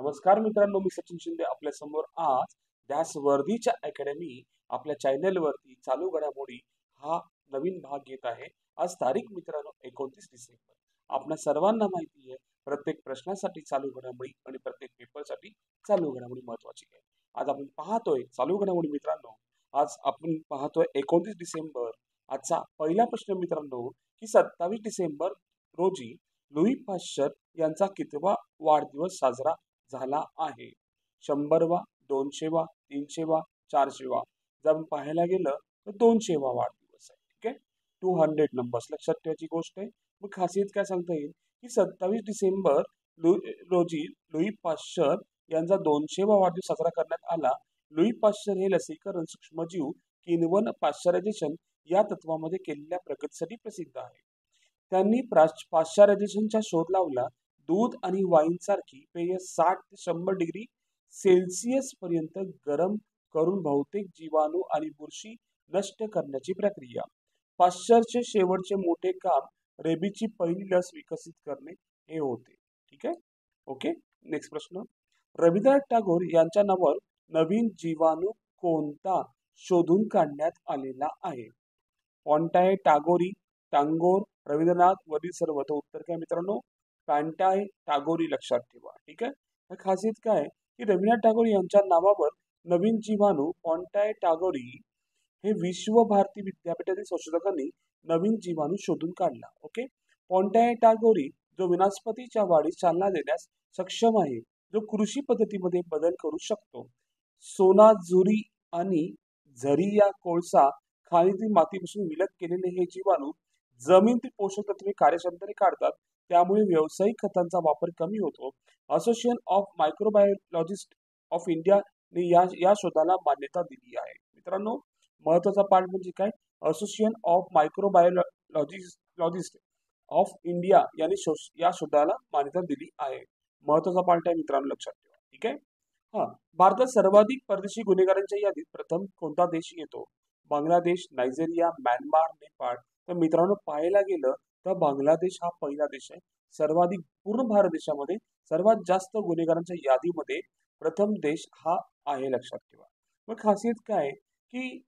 नमस्कार मित्रांनो, मी सचिन शिंदे आपल्या समोर आज ध्यास वर्धीच्या अकॅडमी आपल्या चॅनलवरती चालू घडामोडी हा नवीन भाग घेत आहे. आज तारीख मित्रांनो 29 डिसेंबर. आपल्या सर्वांना माहिती आहे प्रत्येक प्रश्नासाठी चालू घडामोडी आणि प्रत्येक पेपरसाठी चालू घडामोडी महत्वाची आहे. आज आपण पाहतोय चालू घडामोडी मित्रांनो. आज आपण पाहतोय 29 डिसेंबर. आजचा पहिला प्रश्न मित्रांनो की 27 डिसेंबर रोजी लुई पाश्चर यांचा कितवा वाढदिवस साजरा झाला आहे? 100वा, 200वा, 300वा, 400वा. जर आपण पाहायला गेलं तर 200वा वाढदिवस आहे. ठीक आहे. 200 नंबर्स लक्षात ठेवायची गोष्ट आहे. मग खासियत काय सांगता येईल की 27 डिसेंबर रोजी लुई पाश्चर यांचा 200वा वाढदिवस साजरा करण्यात आला. लुई पाश्चर हे लसीकरण सूक्ष्मजीव किण्वन पाश्चरायझेशन या तत्वामध्ये केलेल्या प्रगतीसाठी प्रसिद्ध आहे. त्यांनी पाश्चरायझेशनचा शोध लावला. दूध आणि वाईन सारखी पेय 60 ते 100 डिग्री सेल्सिअस पर्यंत गरम करून बहुतेक जीवाणू आणि बुरशी नष्ट करण्याची प्रक्रिया. पाश्चरचे शेवटचे मोठे काम रेबीजची पहिली लस विकसित करणे हे होते. ठीक आहे. ओके. नेक्स्ट प्रश्न. रवींद्रनाथ टागोर यांच्या नावावर नवीन जीवाणू कोणता शोधून काढण्यात आलेला आहे? पॉन्टाय, टागोरी, टांगोर, रवींद्रनाथ वरील सर्व. तर उत्तर काय मित्रांनो? पॉन्टाय टागोरी लक्षात ठेवा. ठीक आहे. खासियत काय की रवींद्रनाथ टागोर यांच्या नावावर नवीन जीवाणू पॉन्टाय टागोरी हे विश्व भारती विद्यापीठातील संशोधकांनी नवीन जीवाणू शोधून काढला. ओके. पॉन्टाय टागोरी जो वनस्पतीच्या वाढीस चालना देण्यास सक्षम आहे, जो कृषी पद्धतीमध्ये बदल करू शकतो. सोनाझुरी आणि झरी या कोळसा खाणीतील मातीपासून विलग केलेले हे जीवाणू जमिनीतील पोषक तत्वे कार्यक्षमतेने काढतात. त्यामुळे व्यावसायिक खतांचा वापर कमी होतो. Association of microbiologist of India ने या शोधाला मान्यता दिली आहे. मित्रांनो, महत्वाचा पार्ट म्हणजे काय? Association of microbiologist of India यांनी या शोधाला मान्यता दिली आहे. महत्वाचा पार्ट आहे मित्रांनो, लक्षात ठेवा. ठीक आहे. भारतात सर्वाधिक परदेशी गुन्हेगारांच्या यादीत प्रथम कोणता देश येतो? Bangladesh, Nigeria, Myanmar, Nepal. तर मित्रांनो, पाहायला गेलं तर बांगलादेश हा पहिला देश आहे. सर्वाधिक पूर्ण भारत देशामध्ये सर्वात जास्त गुन्हेगारांच्या यादीमध्ये प्रथम देश हा आहे. लक्षात ठेवा. मग खासियत काय की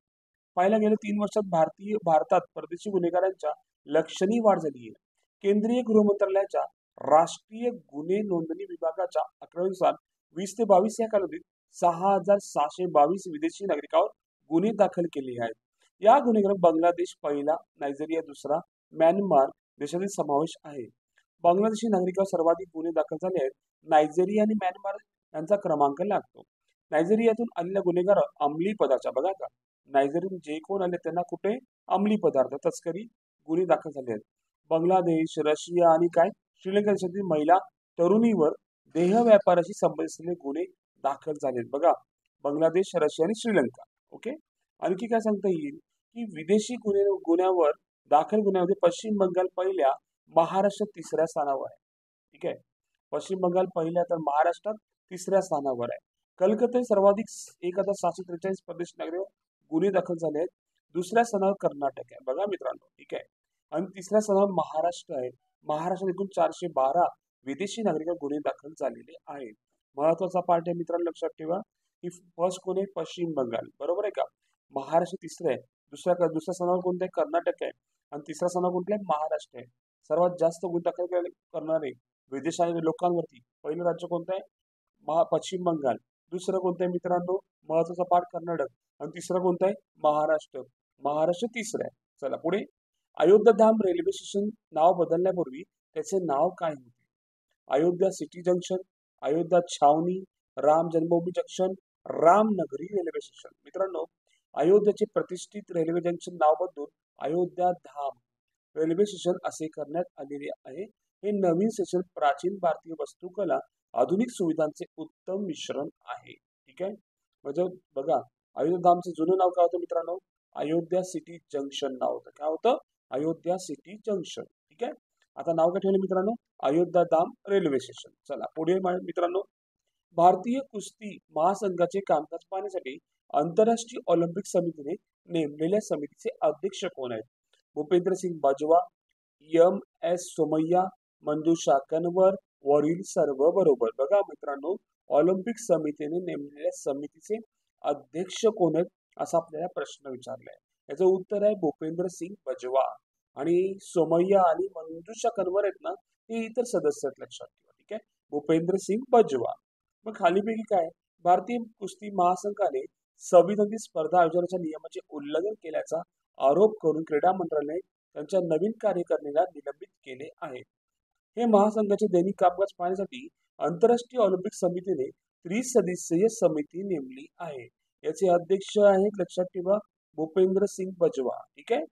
पाहायला गेलं 3 वर्षात भारतात परदेशी गुन्हेगारांच्या लक्षणीय वाढ झाली आहे. केंद्रीय गृह मंत्रालयाच्या राष्ट्रीय गुन्हे नोंदणी विभागाच्या आकडेनुसार 20 ते 22 या कालावधीत 6,622 विदेशी नागरिकांवर गुन्हे दाखल केले आहेत. या गुन्हेगारांत बांगलादेश पहिला, नायजेरिया दुसरा, म्यानमार देशातील समावेश आहे. बांगलादेशी नागरिकांवर सर्वाधिक गुन्हे दाखल झाले आहेत. नायजेरिया आणि म्यानमार यांचा क्रमांक लागतो. नायजेरियातून आलेल्या गुन्हेगार अंमली पदार्थ बघा का, नायजेरियातून जे कोण आले त्यांना कुठे अंमली पदार्थ तस्करी गुन्हे दाखल झाले आहेत. बांगलादेश, रशिया आणि काय श्रीलंका देशातील महिला तरुणीवर देह व्यापाराशी संबंधित असलेले गुन्हे दाखल झालेत. बघा, बांगलादेश, रशिया आणि श्रीलंका. ओके. आणखी काय सांगता येईल की विदेशी गुन्ह्यावर दाखल गुन्ह्यामध्ये पश्चिम बंगाल पहिल्या, महाराष्ट्र तिसऱ्या स्थानावर आहे. ठीक आहे. पश्चिम बंगाल पहिल्या तर महाराष्ट्रात तिसऱ्या स्थानावर आहे. कलकत्ता सर्वाधिक 1,743 परदेशी नागरिक गुन्हे दाखल झाले आहेत. दुसऱ्या स्थानावर कर्नाटक आहे. बघा मित्रांनो. ठीक आहे. आणि तिसऱ्या स्थानावर महाराष्ट्र आहे. महाराष्ट्रात एकूण 412 विदेशी नागरिक गुन्हे दाखल झालेले आहेत. महत्वाचा पार्ट आहे मित्रांनो, लक्षात ठेवा की फर्स्ट कोण आहे? पश्चिम बंगाल. बरोबर आहे का? महाराष्ट्र तिसरे आहे. दुसऱ्या स्थानावर कोणतं आहे? कर्नाटक आहे. आणि तिसऱ्या स्थानावर कोणतं आहे? महाराष्ट्र आहे. सर्वात जास्त गुन्हे दाखल करणारे विदेशातील लोकांवरती पहिलं राज्य कोणतं आहे? पश्चिम बंगाल. दुसरं कोणतं आहे मित्रांनो? महत्वाचा पार्ट कर्नाटक. आणि तिसरं कोणतं आहे? महाराष्ट्र. महाराष्ट्र तिसरं आहे. चला पुढे. अयोध्या धाम रेल्वे स्टेशन नाव बदलण्यापूर्वी त्याचे नाव काय होते? अयोध्या सिटी जंक्शन, अयोध्या छावणी, राम जन्मभूमी जंक्शन, रामनगरी रेल्वे स्टेशन. मित्रांनो, अयोध्याचे प्रतिष्ठित रेल्वे जंक्शन नाव बदलून अयोध्या धाम रेल्वे स्टेशन असे करण्यात आलेले आहे. हे नवीन स्टेशन प्राचीन भारतीय वास्तुकला आधुनिक सुविधांचे उत्तम मिश्रण आहे. ठीक आहे. म्हणजे बघा, अयोध्या धामचं जुनं नाव काय होतं मित्रांनो? अयोध्या सिटी जंक्शन नाव होतं. काय होतं? Ayodhya city junction. ठीक आहे. आता नाव काय ठेवलं मित्रांनो? अयोध्या धाम रेल्वे स्टेशन. चला पुढे मित्रांनो. भारतीय कुस्ती महासंघाचे कामकाज पाहण्यासाठी आंतरराष्ट्रीय ऑलिम्पिक समितीने नेमलेल्या समितीचे अध्यक्ष कोण आहेत? भूपेंद्र सिंग बाजवा, एम एस सोमय्या, मंजुषा कनवर, वरील सर्व बरोबर. बघा मित्रांनो, ऑलिम्पिक समितीने नेमलेल्या समितीचे अध्यक्ष कोण आहेत असा आपल्याला प्रश्न विचारलाय. याचं उत्तर आहे भूपेंद्र सिंग बजवा. आणि सोमय्या आणि मंजुषा कन्वर आहेत ना, हे इतर सदस्य आहेत, लक्षात ठेवा. ठीक आहे, भूपेंद्र सिंग बजवा. मग खालीपैकी काय, भारतीय कुस्ती महासंघाने संविधानिक स्पर्धा आयोजनाच्या नियमाचे उल्लंघन केल्याचा आरोप करून क्रीडा मंत्रालयाने त्यांच्या नवीन कार्यकारिणीला निलंबित केले आहे. हे महासंघाचे दैनिक कामकाज पाहण्यासाठी आंतरराष्ट्रीय ऑलिम्पिक समितीने त्रिसदस्यीय समिती नेमली आहे. याचे अध्यक्ष आहेत, लक्षात ठेवा, भूपेंद्र सिंग बजवा. ठीक आहे,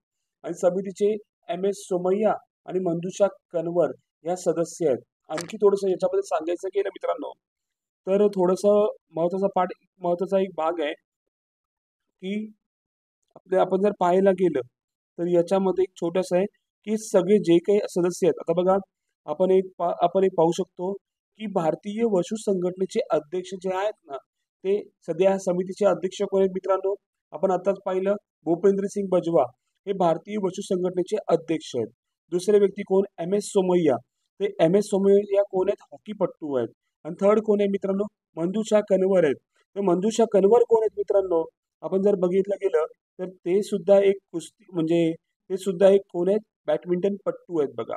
आणि समितीचे MS सोमय्या आणि मंजुषा कन्वर या सदस्य आहेत. आणखी थोडंसं याच्याबद्दल सांगायचं गेलं मित्रांनो, तर थोडंसं महत्वाचा एक भाग आहे की आपण जर पाहायला गेलं तर याच्यामध्ये एक छोटंसं आहे की सगळे जे काही सदस्य आहेत, आता बघा आपण एक पाहू शकतो की भारतीय वशू संघटनेचे अध्यक्ष जे आहेत ना, ते सध्या ह्या समितीचे अध्यक्ष कोण आहेत मित्रांनो, आपण आताच पाहिलं भूपेंद्र सिंग बजवा हे भारतीय वशू संघटनेचे अध्यक्ष आहेत. दुसरे व्यक्ती कोण, MS सोमय्या. ते MS सोमय्या कोण आहेत, हॉकीपट्टू आहेत. आणि थर्ड कोण आहे मित्रांनो, मंजुषा कन्वर आहेत. तर मंजुषा कन्वर कोण आहेत मित्रांनो, आपण जर बघितलं गेलं तर ते सुद्धा एक कुस्ती म्हणजे ते सुद्धा एक कोण आहेत, बॅडमिंटन पट्टू आहेत. बघा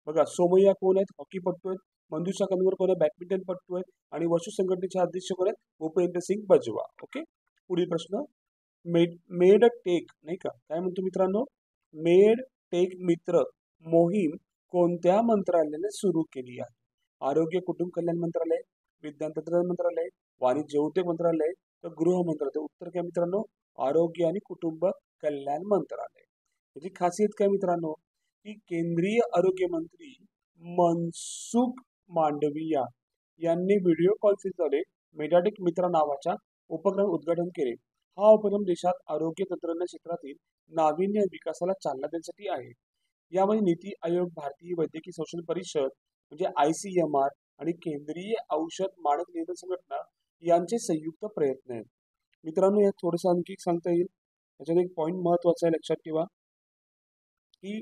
बघा सोमय्या कोण आहेत, हॉकीपट्टू आहेत. मंजुषा कन्वर कोण आहे, बॅडमिंटन पट्टू आहेत. आणि वशू संघटनेचे अध्यक्ष कोण आहेत, भूपेंद्र सिंग बजवा. ओके, पुढील प्रश्न, मेड टेक नाही का, काय म्हणतो मित्रांनो, मेड टेक मित्र मोहीम कोणत्या मंत्रालयाने सुरू केली आहे? आरोग्य कुटुंब कल्याण मंत्रालय, विज्ञान तंत्रज्ञान मंत्रालय, वाणिज्य उद्योग मंत्रालय, तर गृह मंत्रालय. उत्तर काय मित्रांनो, आरोग्य आणि कुटुंब कल्याण मंत्रालय. याची खासियत काय मित्रांनो, की केंद्रीय आरोग्य मंत्री मनसुख मांडविया यांनी व्हिडिओ कॉन्फरन्सद्वारे मेडाटेक मित्र नावाच्या उपक्रम उद्घाटन केले. हा उपक्रम देशात आरोग्य तंत्रज्ञान क्षेत्रातील नाविन्य विकासाला चालना देण्यासाठी आहे. यामध्ये नीती आयोग, भारतीय वैद्यकीय संशोधन परिषद म्हणजे ICMR आणि केंद्रीय औषध मानक नियंत्रण संघटना यांचे संयुक्त प्रयत्न आहेत. मित्रांनो, यात थोडंसं आणखी सांगता येईल. याच्यात एक पॉईंट महत्वाचा आहे, लक्षात ठेवा, की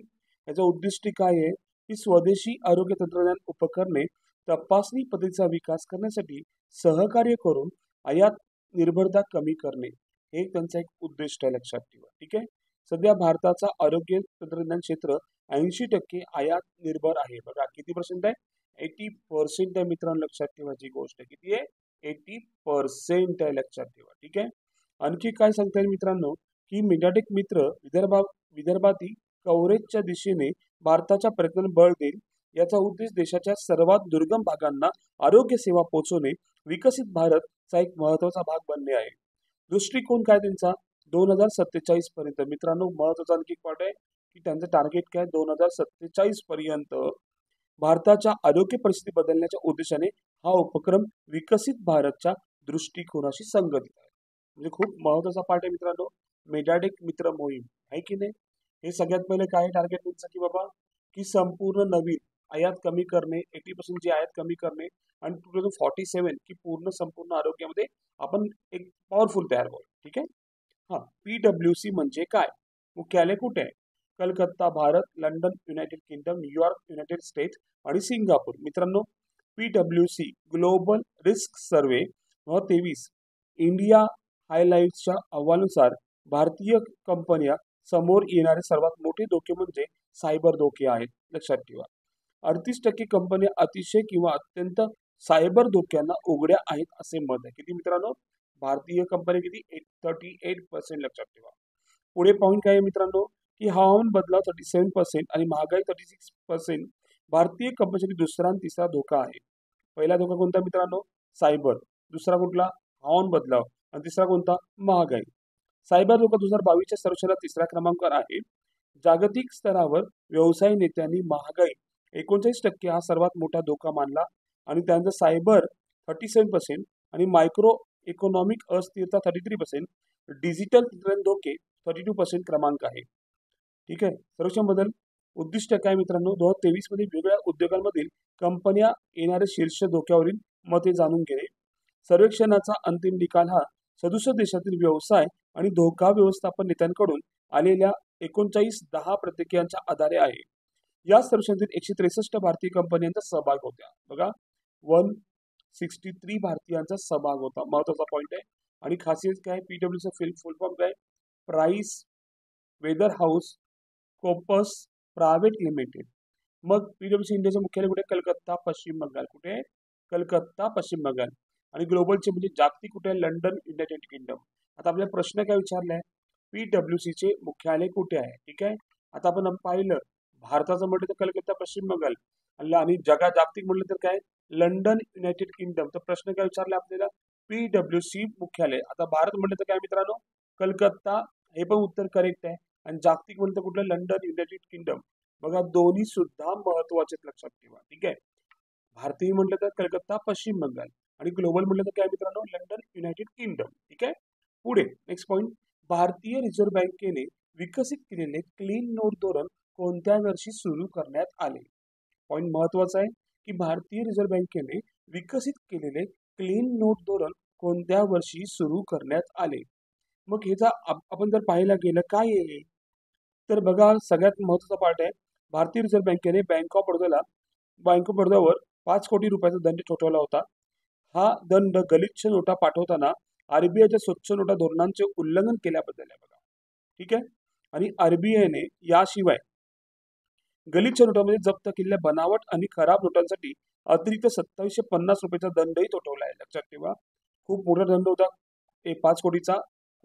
याचं उद्दिष्ट काय आहे, की स्वदेशी आरोग्य तंत्रज्ञान उपकरणे तपासणी पद्धतीचा विकास करण्यासाठी सहकार्य करून आयात निर्भरता कमी करणे, हे त्यांचा एक उद्दिष्ट आहे, लक्षात ठेवा. ठीक आहे, सध्या भारताचा आरोग्य तंत्रज्ञान क्षेत्र 80% आयात निर्भर आहे. बघा किती पर्सेंट आहे, 80% आहे मित्रांनो. लक्षात ठेवायची गोष्ट किती आहे, 80% आहे, लक्षात ठेवा. ठीक आहे, आणखी काय सांगता येईल मित्रांनो, की मेडाटेक मित्र विदर्भातील कव्हरेजच्या दिशेने भारताच्या प्रयत्नांना बळ देईल. याचा उद्देश देशाच्या सर्वात दुर्गम भागांना आरोग्य सेवा पोहोचवणे, विकसित भारतचा एक महत्वाचा भाग बनणे आहे. दृष्टिकोन काय त्यांचा, 2047 पर्यंत. मित्रांनो, महत्वाचा आणखी पाठ आहे की त्यांचं टार्गेट काय, 2047 पर्यंत भारताच्या आरोग्य परिस्थिती बदलण्याच्या उद्देशाने हा उपक्रम विकसित भारतच्या दृष्टिकोनाशी संगतीत आहे. म्हणजे खूप महत्वाचा पाठ आहे मित्रांनो, मेडाटेक मित्र मोहीम आहे की नाही. हे सगळ्यात पहिले काय टार्गेट त्यांचं, की बाबा की संपूर्ण नवीन आयात कमी करणे, 80% जी आयात कमी करणे, आणि 2047 की संपूर्ण आरोग्यामध्ये आपण एक पॉवरफुल तयार करू. ठीक आहे, हा PWC म्हणजे काय, मुख्यालय कुठे आहे, Calcutta Bharat, London United kingdom, New York United states आणि सिंगापूर. मित्रांनो, PWC ग्लोबल रिस्क सर्वे 2023 इंडिया हायलाइट्सच्या अहवालानुसार भारतीय कंपन्या समोर येणारे सर्वात मोठे धोके म्हणजे सायबर धोके आहेत. लक्षात ठेवा, 38% कंपन्या अतिशय किंवा अत्यंत सायबर धोक्यांना उघड्या आहेत असे मत आहे. किती मित्रांनो, भारतीय कंपन्या किती, 38%. लक्षात ठेवा. पुढे पाहून काय आहे मित्रांनो, की हवामान बदलाव 37% आणि महागाई 36% भारतीय कंपन्यांसाठी दुसरा आणि तिसरा धोका आहे. पहिला धोका कोणता मित्रांनो, सायबर. दुसरा कुठला, हवामान बदलाव. आणि तिसरा कोणता, महागाई. सायबर धोका 2022च्या सर्वेक्षणात तिसऱ्या क्रमांकावर आहे. जागतिक स्तरावर व्यवसाय नेत्यांनी महागाई 39% हा सर्वात मोठा धोका मानला, आणि त्यानंतर सायबर 37% आणि मायक्रो इकॉनॉमिक अस्थिरता 33%, डिजिटल तंत्रज्ञान धोके 32% क्रमांक आहे. ठीक आहे, सर्वेक्षण बदल उद्दिष्ट काय मित्रांनो, 2023 मध्ये वेगवेगळ्या उद्योगांमधील कंपन्या येणारे शीर्ष धोक्यावरील मते जाणून घेणे. सर्वेक्षणाचा अंतिम निकाल हा 67 देशातील व्यवसाय आणि धोका व्यवस्थापन नेत्यांकडून आलेल्या 39-10 प्रतिक्रियांच्या आधारे आहे. या सर्वेक्षणातील 163 भारतीय कंपन्यांचा सहभाग होता. बघा 163 भारतीयांचा सहभाग होता. महत्वाचा पॉइंट आहे. आणि खासियत काय, पीडब्ल्यूसी फुल फॉर्म काय, PricewaterhouseCoopers private limited. मग पीडब्ल्यूसी इंडियाचं मुख्यालय कुठे, कलकत्ता पश्चिम बंगाल. कुठे, कलकत्ता पश्चिम बंगाल. आणि ग्लोबलचे म्हणजे जागतिक कुठे, लंडन युनायटेड किंगडम. आता आपल्याला प्रश्न काय विचारलाय, पीडब्ल्यूसीचे मुख्यालय कुठे आहे. ठीक आहे. आता आपण पाहिलं भारताचं म्हटलं तर कलकत्ता पश्चिम बंगाल आणि जागतिक म्हटलं तर काय, लंडन युनायटेड किंगडम. तर प्रश्न काय विचारला आपल्याला, पीडब्ल्यूसी मुख्यालय. आता भारत म्हटलं तर काय मित्रांनो, कलकत्ता, हे पण उत्तर करेक्ट आहे. आणि जागतिक म्हटलं तर कुठलं, लंडन युनायटेड किंगडम. बघा दोन्ही सुद्धा महत्वाचे लक्षात ठेवा. ठीक आहे. भारतीय म्हटलं तर कलकत्ता पश्चिम बंगाल आणि ग्लोबल म्हटलं तर काय मित्रांनो, लंडन युनायटेड किंगडम. ठीक आहे. पुढे नेक्स्ट पॉइंट, भारतीय रिझर्व्ह बँकेने विकसित केलेले क्लीन नोट धोरण कोणत्या वर्षी सुरू करण्यात आले. पॉइंट महत्वाचा आहे की भारतीय रिझर्व्ह बँकेने विकसित केलेले क्लीन नोट धोरण कोणत्या वर्षी सुरू करण्यात आले. मग ह्याचा आपण जर पाहायला गेलं काय आहे, तर बघा सगळ्यात महत्वाचा पार्ट आहे, भारतीय रिझर्व्ह बँकेने बँक ऑफ बडोदावर 5 कोटी रुपयाचा दंड ठोठावला होता. हा दंड गलिच्छ नोटा पाठवताना आरबीआयच्या स्वच्छ नोटा धोरणांचे उल्लंघन केल्याबद्दल आहे बघा. ठीक आहे. आणि आरबीआयने याशिवाय गलिच्छ नोटांमध्ये जप्त केलेल्या बनावट आणि खराब नोटांसाठी अतिरिक्त 2750 रुपयाचा दंडही ठोठावला आहे. लक्षात ठेवा, खूप मोठा दंड होता 5 कोटीचा.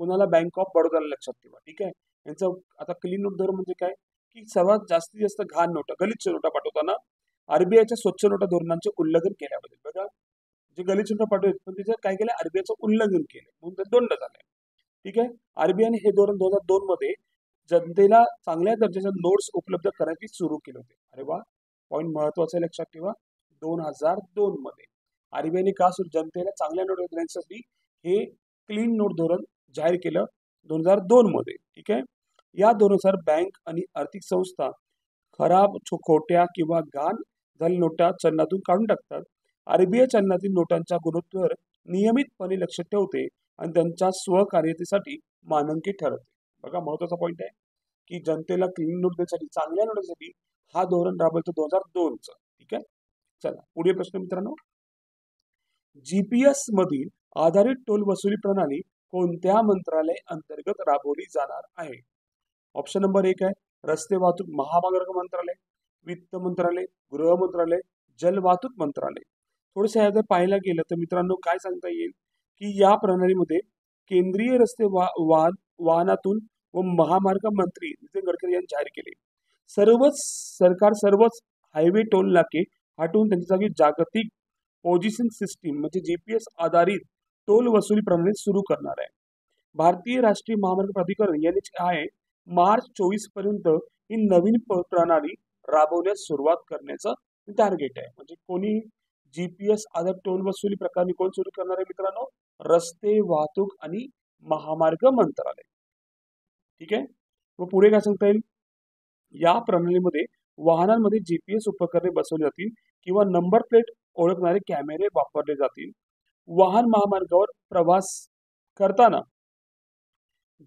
कोणाला, बँक ऑफ बडोदाला. लक्षात ठेवा. ठीक आहे. यांचं आता क्लीन नोट धोरण म्हणजे काय, की सर्वात जास्तीत जास्त घाण नोटा, गलिच्छ नोटा पाठवताना आरबीआयच्या स्वच्छ नोटा धोरणांचे उल्लंघन केल्याबद्दल. बघा जे गलिच्छ नोटा पाठवत पण त्याचं काय केलं, आरबीआयचं उल्लंघन केलं म्हणून तर दंड झालाय. ठीक आहे. आरबीआयने हे धोरण 2002 मध्ये जनतेला चांगल्या दर्जाच्या नोट्स उपलब्ध करायची सुरू केले होते. अरे वा, पॉईंट महत्वाचा आहे, लक्षात ठेवा. 2002 मध्ये आरबीआयने का जनतेला चांगल्या नोट देण्यासाठी हे क्लीन नोट धोरण जाहीर केलं 2002 मध्ये. ठीक आहे. या धोरणानुसार बँक आणि आर्थिक संस्था खराब, खोट्या किंवा घाण झालेल्या नोटा चलनातून काढून टाकतात. आरबीआय चलनातील नोटांच्या गुणवत्तेवर नियमितपणे लक्ष ठेवते आणि त्यांच्या स्वकार्यतेसाठी मानके ठरवते. बघा महत्वाचा पॉइंट आहे की जनतेला क्लीन नोट देण्यासाठी, चांगल्या नोटासाठी हा धोरण राबवतो 2002 च. ठीक आहे. चला पुढील प्रश्न मित्रांनो, जीपीएस मधील आधारित टोल वसुली प्रणाली कोणत्या मंत्रालय अंतर्गत राबवली जाणार आहे. ऑप्शन नंबर 1 आहे रस्ते वाहतूक महामार्ग मंत्रालय, वित्त मंत्रालय, गृह मंत्रालय, जल वाहतूक मंत्रालय. थोडंसं जर पाहायला गेलं तर मित्रांनो काय सांगता येईल की या प्रणालीमध्ये केंद्रीय रस्ते वाहनातून व महामार्ग मंत्री नितीन गडकरी यांनी जाहीर केले. सर्वच हायवे टोल नाके हटवून त्यांच्या जागी जागतिक पोझिशन सिस्टीम म्हणजे जीपीएस आधारित टोल वसुली प्रणाली सुरू करणार आहे. भारतीय राष्ट्रीय महामार्ग प्राधिकरण NHAI मार्च 24 पर्यंत ही नवीन प्रणाली राबवण्यास सुरुवात करण्याचं टार्गेट आहे. म्हणजे कोणी जीपीएस आधारित टोल वसुली प्रकरणी कोण सुरू करणार आहे मित्रांनो, रस्ते वाहतूक आणि महामार्ग मंत्रालय. ठीक आहे. मग पुढे काय सांगता येईल, या प्रणालीमध्ये वाहनांमध्ये जीपीएस उपकरणे बसवली जातील किंवा नंबर प्लेट ओळखणारे कॅमेरे वापरले जातील. वाहन महामार्गावर प्रवास करताना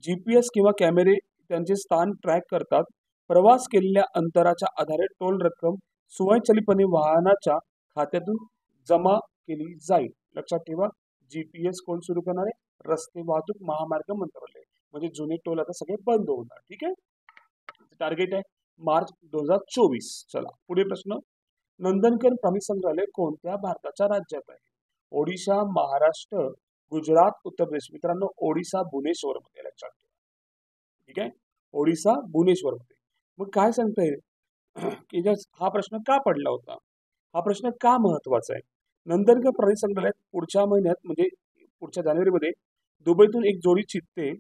जीपीएस किंवा कॅमेरे त्यांचे स्थान ट्रॅक करतात. प्रवास केलेल्या अंतराच्या आधारे टोल रक्कम स्वयंचलितपणे वाहनाच्या खात्यातून जमा केली जाईल. लक्षात ठेवा, जीपीएस कोण सुरू करणार आहे, रस्ते वाहतूक महामार्ग मंत्रालय. म्हणजे जुने टोल आता सगळे बंद होणार. ठीक आहे. टार्गेट आहे मार्च 2024. चला पुढे प्रश्न, नंदनकन प्राणी संग्रहालय कोणत्या भारताच्या राज्यात आहे. ओडिशा, महाराष्ट्र, गुजरात, उत्तर प्रदेश. मित्रांनो ओडिशा भुवनेश्वर मध्ये. लक्षात ठेवा. ठीक आहे. ओडिशा भुवनेश्वर मध्ये. मग काय सांगता येईल की हा प्रश्न का पडला होता, हा प्रश्न का महत्वाचा आहे. नंदनकन प्राणी संग्रहालयात पुढच्या महिन्यात म्हणजे पुढच्या जानेवारीमध्ये दुबईतून एक जोडी चित्ते,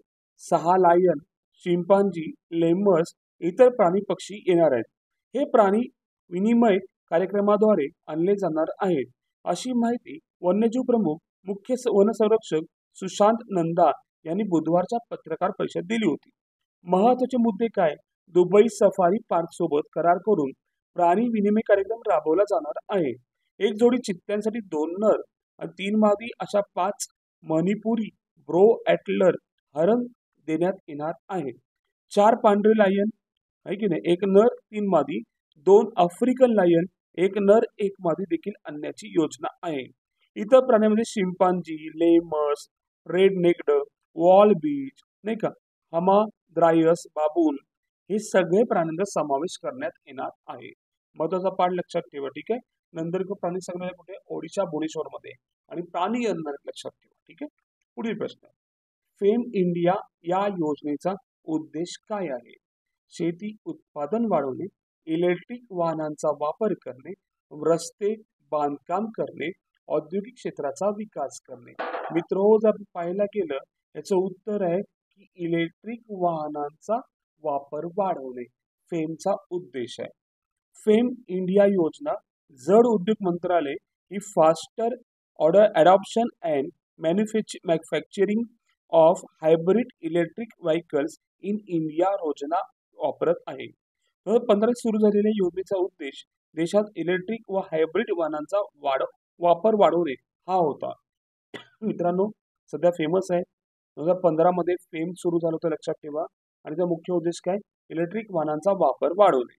6 लायन, चिंपांजी, लेमर्स, इतर प्राणी पक्षी येणार आहेत. हे प्राणी विनिमय कार्यक्रमाद्वारे आणले जाणार आहेत, अशी माहिती वन्यजीव प्रमुख मुख्य वनसंरक्षक सुशांत नंदा यांनी बुधवारच्या पत्रकार परिषदेत दिली होती. महत्वाचे मुद्दे काय, दुबई सफारी पार्क सोबत करार करून प्राणी विनिमय कार्यक्रम राबवला जाणार आहे. एक जोडी चित्त्यांसाठी 2 नर आणि 3 मादी अशा 5 मणिपुरी ब्रो ॲटलर हरण देण्यात येणार आहे. 4 पांढरे लायन आहे की नाही, 1 नर 3 मादी 2 आफ्रिकन लायन, एक नर एक मादी देखील आणण्याची योजना आहे. इतर प्राण्यांमध्ये chimpanzee, lemurs, red necked, wallaby, नाही का, हमाद्रायस, बाबून, हे सगळे प्राण्यांचा समावेश करण्यात येणार आहे. महत्वाचा पाठ लक्षात ठेवा. ठीक आहे. नंदनकर प्राणी संग्रहालय कुठे? ओडिशा भुवनेश्वर मध्ये. आणि प्राणी अंधार लक्षात ठेवा. ठीक आहे. पुढील प्रश्न, फेम इंडिया या योजनेचा उद्देश काय आहे? शेती उत्पादन वाढवणे, इलेक्ट्रिक वाहनांचा वापर करणे, रस्ते बांधकाम करणे, औद्योगिक क्षेत्राचा विकास करणे. मित्र, जर पाहायला गेलं याचं उत्तर आहे की इलेक्ट्रिक वाहनांचा वापर वाढवणे फेमचा उद्देश आहे. फेम इंडिया योजना जड उद्योग मंत्रालय ही faster order adoption and manufacturing of hybrid electric vehicles in India योजना वापरत आहे. 2015 सुरू झालेल्या योजनेचा उद्देश देशात इलेक्ट्रिक व हायब्रिड वाहनांचा वापर वाढवणे हा होता. मित्रांनो, सध्या फेमस आहे. 2015 मध्ये फेम सुरू झालं होतं लक्षात ठेवा. आणि त्याचा मुख्य उद्देश काय? इलेक्ट्रिक वाहनांचा वापर वाढवणे.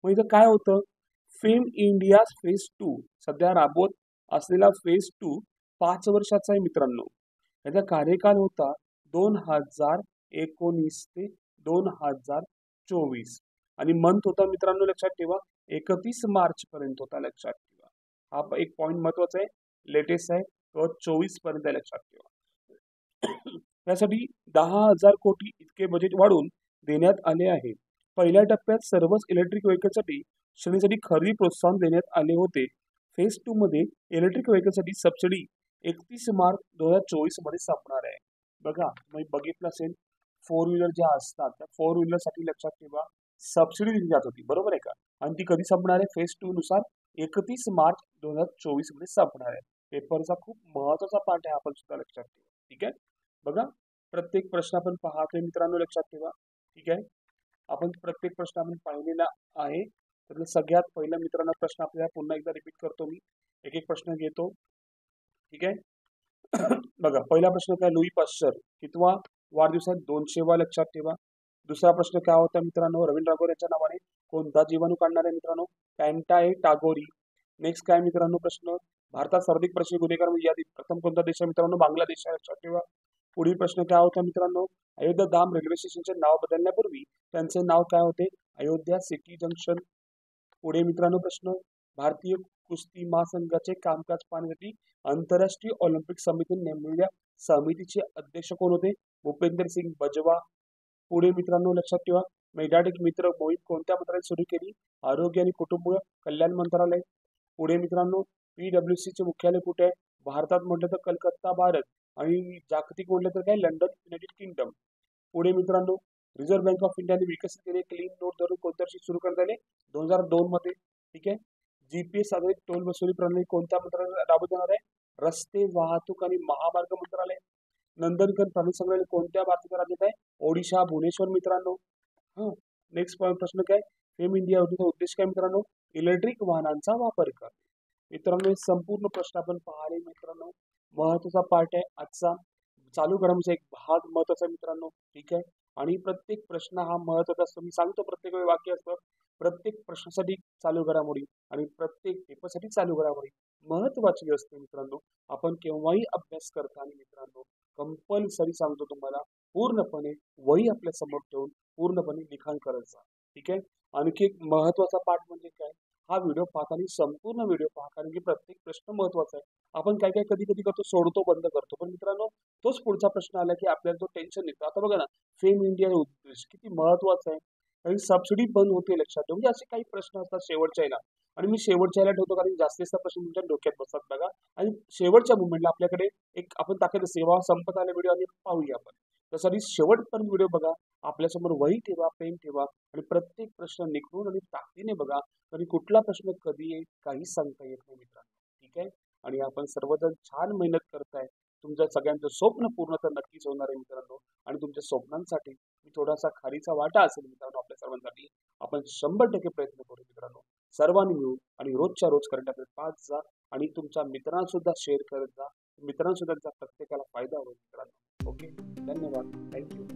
मग इथं काय होतं? फेम इंडिया फेज 2 सध्या राबवत असलेला फेज 2 5 वर्षाचा आहे मित्रांनो. याचा कार्यकाल होता 2019 ते 2024 आणि मंथ होता मित्रांनो लक्षात ठेवा 31 मार्च पर्यंत होता लक्षात ठेवा. हा एक पॉइंट महत्वाचा आहे, लेटेस्ट आहे, तो 24 पर्यंत लक्षात ठेवा. यासाठी 10,000 कोटी इतके बजेट वाढवून देण्यात आले आहे. पहिल्या टप्प्यात सर्वच इलेक्ट्रिक व्हेकलसाठी श्रेणीसाठी खरेदी प्रोत्साहन देण्यात आले होते. फेज 2 मध्ये इलेक्ट्रिक व्हेकलसाठी सबसिडी 31 मार्च 2024 मध्ये संपणार आहे. बघा, तुम्ही बघितलं असेल 4 व्हीलर ज्या असतात त्या 4 व्हीलर साठी लक्षात ठेवा सबसिडी दिली जात होती, बरोबर आहे का? आणि ती कधी संपणार आहे? फेज 2 नुसार 31 मार्च 2024 मध्ये संपणार आहे. पेपरचा खूप महत्वाचा पार्ट आहे, आपण सुद्धा लक्षात ठेवा. ठीक आहे. बघा, प्रत्येक प्रश्न आपण पाहतोय मित्रांनो लक्षात ठेवा. ठीक आहे. आपण प्रत्येक प्रश्न आपण पाहिलेला आहे. तर सगळ्यात पहिला मित्रांनो प्रश्न आपल्याला पुन्हा एकदा रिपीट करतो मी. एक एक प्रश्न घेतो. ठीक आहे. बघा, पहिला प्रश्न काय? लुई पाश्चर कितवा वाढदिवसात 200वा लक्षात ठेवा. दुसरा प्रश्न काय होता मित्रांनो? रवींद्र टागोर यांच्या नावाने कोणता जीवाणू काढणार आहे मित्रांनो? पॅन्टाए टागोरी. नेक्स्ट काय मित्रांनो प्रश्न? भारतात सर्वाधिक प्रश्न गुन्हेगार यादीत प्रथम कोणता देश आहे मित्रांनो? बांगलादेश आहे लक्षात ठेवा. पुढील प्रश्न काय होता मित्रांनो? अयोध्या धाम रेल्वे स्टेशनचे नाव बदलण्यापूर्वी त्यांचे नाव काय होते? Ayodhya city junction. पुढे मित्रांनो प्रश्न, भारतीय कुस्ती महासंघाचे कामकाज पाहण्यासाठी आंतरराष्ट्रीय ऑलिम्पिक समितीने नेमलेल्या समितीचे अध्यक्ष कोण होते? भूपेंद्र सिंग बजवा. पुढे मित्रांनो लक्षात ठेवा, मेडाटिक मित्र मोहीम कोणत्या मंत्रालयात सुरू केली? आरोग्य आणि कुटुंब कल्याण मंत्रालय. पुढे मित्रांनो, PWC चे मुख्यालय कुठे आहे? भारतात म्हटलं तर कलकत्ता भारत आणि जागतिक म्हटलं तर काय? London United kingdom. पुढे मित्रांनो, रिझर्व्ह बँक ऑफ इंडियाने विकसित केलेले क्लीन नोट धरून कोणत्या वर्षी सुरू करण्यात आले? 2002 मध्ये. ठीक आहे. GPS आधारित टोल वसुली प्रणाली कोणत्या मंत्रालयात राबवण्यात येणार आहे? रस्ते वाहतूक आणि महामार्ग मंत्रालय. नंदनकन प्राणी संग्रहालय कोणत्या भारतीय राज्यात आहे? ओडिशा भुवनेश्वर मित्रांनो. नेक्स्ट प्रश्न काय? फेम इंडिया योजनेचा उद्देश काय मित्रांनो? इलेक्ट्रिक वाहनांचा वापर करणे. मित्रांनो, हे संपूर्ण प्रश्न आपण पाहिले मित्रांनो. महत्वाचा पार्ट आहे आजचा. चालू घडामोडीचा एक भाग महत्वाचा मित्रांनो. ठीक आहे. आणि प्रत्येक प्रश्न हा महत्वाचा असतो. मी सांगतो प्रत्येक वेळी वाक्य असतं, प्रत्येक प्रश्नासाठी चालू घडामोडी आणि प्रत्येक पेपरसाठी चालू घडामोडी महत्वाची असते मित्रांनो. आपण केव्हाही अभ्यास करताना मित्रांनो कंपल्सरी सांगतो तुम्हाला पूर्णपणे वही आपल्या समोर ठेवून पूर्णपणे लिखाण करत जा. ठीक आहे. आणखी एक महत्वाचा पाठ म्हणजे काय? हा व्हिडिओ पाहताना संपूर्ण व्हिडिओ पहा, कारण की प्रत्येक प्रश्न महत्वाचा आहे. आपण काय काय कधी कधी करतो, सोडतो, बंद करतो, पण मित्रांनो तोच पुढचा प्रश्न आला की आपल्याला तो टेन्शन येतो. आता बघा ना, फेम इंडिया उद्देश किती महत्वाचा आहे. आणि सबसिडी बंद होते लक्षात ठेवा. म्हणजे असे काही प्रश्न असतात शेवटच्या याला, आणि मी शेवटच्या याला ठेवतो कारण जास्तीत जास्त प्रश्न तुमच्या डोक्यात बसतात बघा. आणि शेवटच्या मुवमेंटला आपल्याकडे एक आपण टाकत सेवा संपत आल्या व्हिडिओ आणि पाहूया आपण. त्यासाठी शेवटपर्यंत व्हिडिओ बघा, आपल्यासमोर वही ठेवा, पेन ठेवा आणि प्रत्येक प्रश्न निखरून आणि ताकदीने बघा, कारण कुठला प्रश्न कधी येईल काहीच सांगता येत नाही मित्रांनो. ठीक आहे. आणि आपण सर्वजण छान मेहनत करताय. तुमच्या सगळ्यांचं स्वप्न पूर्ण तर नक्कीच होणार आहे मित्रांनो. आणि तुमच्या स्वप्नांसाठी मी थोडासा खारीचा वाटा असेल मित्रांनो आपल्या सर्वांसाठी. आपण 100% प्रयत्न करू मित्रांनो, सर्वांनी मिळून आणि रोजच्या रोज करंट अफेअर पाहत जा आणि तुमच्या मित्रांना सुद्धा शेअर करत जा. मित्रांसुद्धा प्रत्येकाला फायदा होईल मित्रांनो. ओके, धन्यवाद, थँक्यू.